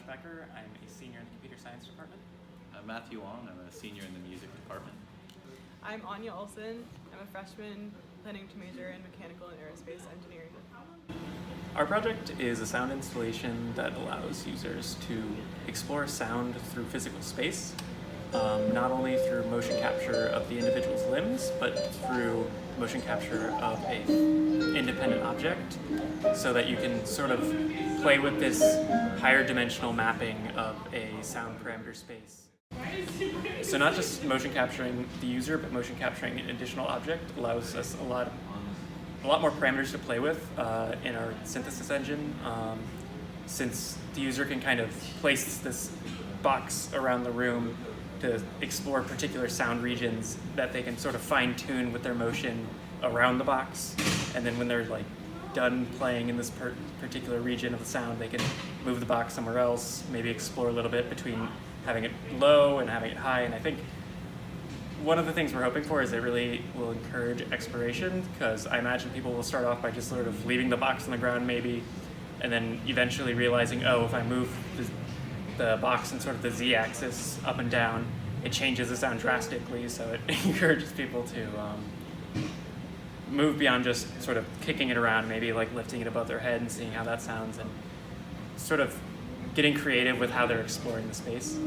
Becker. I'm a senior in the computer science department. I'm Matthew Wang. I'm a senior in the music department. I'm Olson. I'm a freshman planning to major in mechanical and aerospace engineering. Our project is a sound installation that allows users to explore sound through physical space, not only through motion capture of the individual's limbs, but through motion capture of an independent object, so that you can sort of play with this higher dimensional mapping of a sound parameter space. So not just motion capturing the user, but motion capturing an additional object allows us a lot more parameters to play with in our synthesis engine, since the user can kind of place this box around the room to explore particular sound regions that they can sort of fine-tune with their motion around the box, and then when they're like done playing in this particular region of the sound, they can move the box somewhere else, maybe explore a little bit between having it low and having it high. And I think one of the things we're hoping for is it really will encourage exploration, because I imagine people will start off by just sort of leaving the box on the ground maybe, and then eventually realizing, oh, if I move the box in sort of the z-axis up and down, it changes the sound drastically. So it encourages people to move beyond just sort of kicking it around, maybe like lifting it above their head and seeing how that sounds, and sort of getting creative with how they're exploring the space.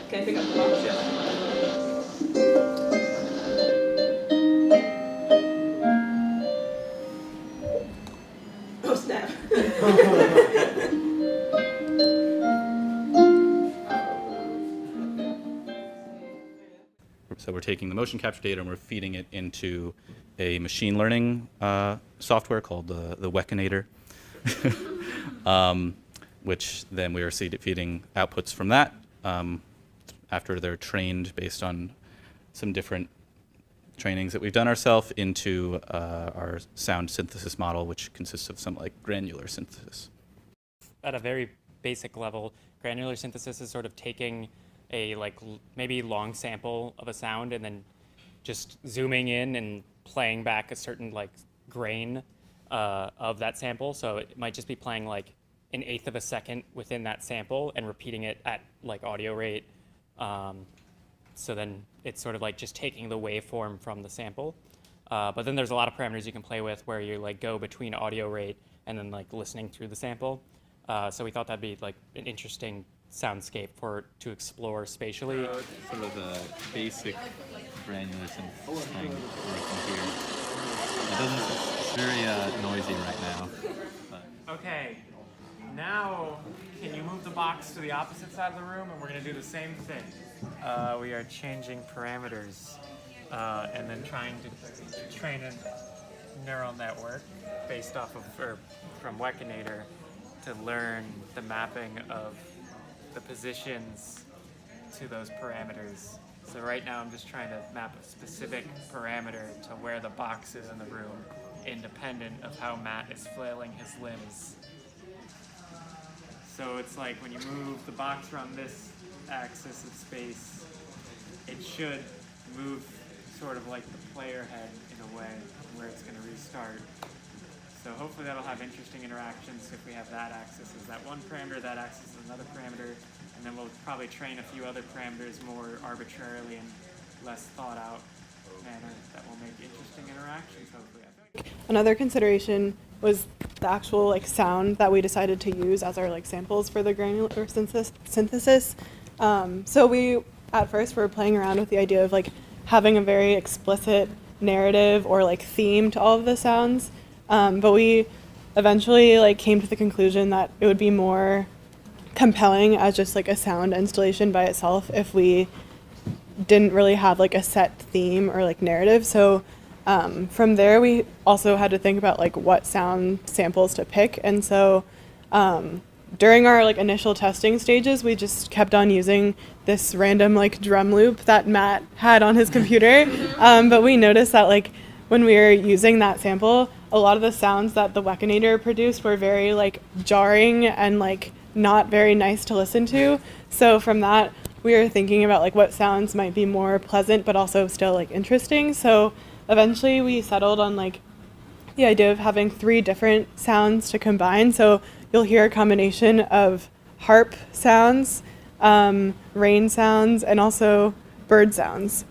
Can I pick up the box? Yeah. Oh, snap. So we're taking the motion capture data and we're feeding it into a machine learning software called the Weckinator, which then we are feeding outputs from that after they're trained based on some different trainings that we've done ourselves into our sound synthesis model, which consists of some like granular synthesis. At a very basic level, granular synthesis is sort of taking a maybe long sample of a sound and then just zooming in and playing back a certain grain of that sample. So it might just be playing like an eighth of a second within that sample and repeating it at audio rate. So then it's sort of like just taking the waveform from the sample. But then there's a lot of parameters you can play with where you go between audio rate and then listening through the sample. So we thought that'd be an interesting soundscape to explore spatially. Sort of the basic granular synthesis thing working here. It's very noisy right now. But. Okay, now can you move the box to the opposite side of the room, and we're going to do the same thing. We are changing parameters and then trying to train a neural network based off of, or from Weckinator, to learn the mapping of the positions to those parameters. So right now I'm just trying to map a specific parameter to where the box is in the room, independent of how Matt is flailing his limbs. So it's like when you move the box around this axis of space, it should move sort of like the player head in a way where it's going to restart. So hopefully that'll have interesting interactions if we have that axis as that one parameter, that axis is another parameter, and then we'll probably train a few other parameters more arbitrarily and less thought out manner that will make interesting interactions, hopefully. Another consideration was the actual sound that we decided to use as our samples for the granular synthesis. So we at first were playing around with the idea of having a very explicit narrative or theme to all of the sounds. But we eventually came to the conclusion that it would be more compelling as just a sound installation by itself if we didn't really have a set theme or narrative. So from there we also had to think about what sound samples to pick. And so during our initial testing stages, we just kept on using this random drum loop that Matt had on his computer. But we noticed that when we were using that sample, a lot of the sounds that the Weckinator produced were very jarring and not very nice to listen to. So from that, we were thinking about what sounds might be more pleasant but also still interesting. So eventually we settled on like the idea of having 3 different sounds to combine. So you'll hear a combination of harp sounds, rain sounds, and also bird sounds.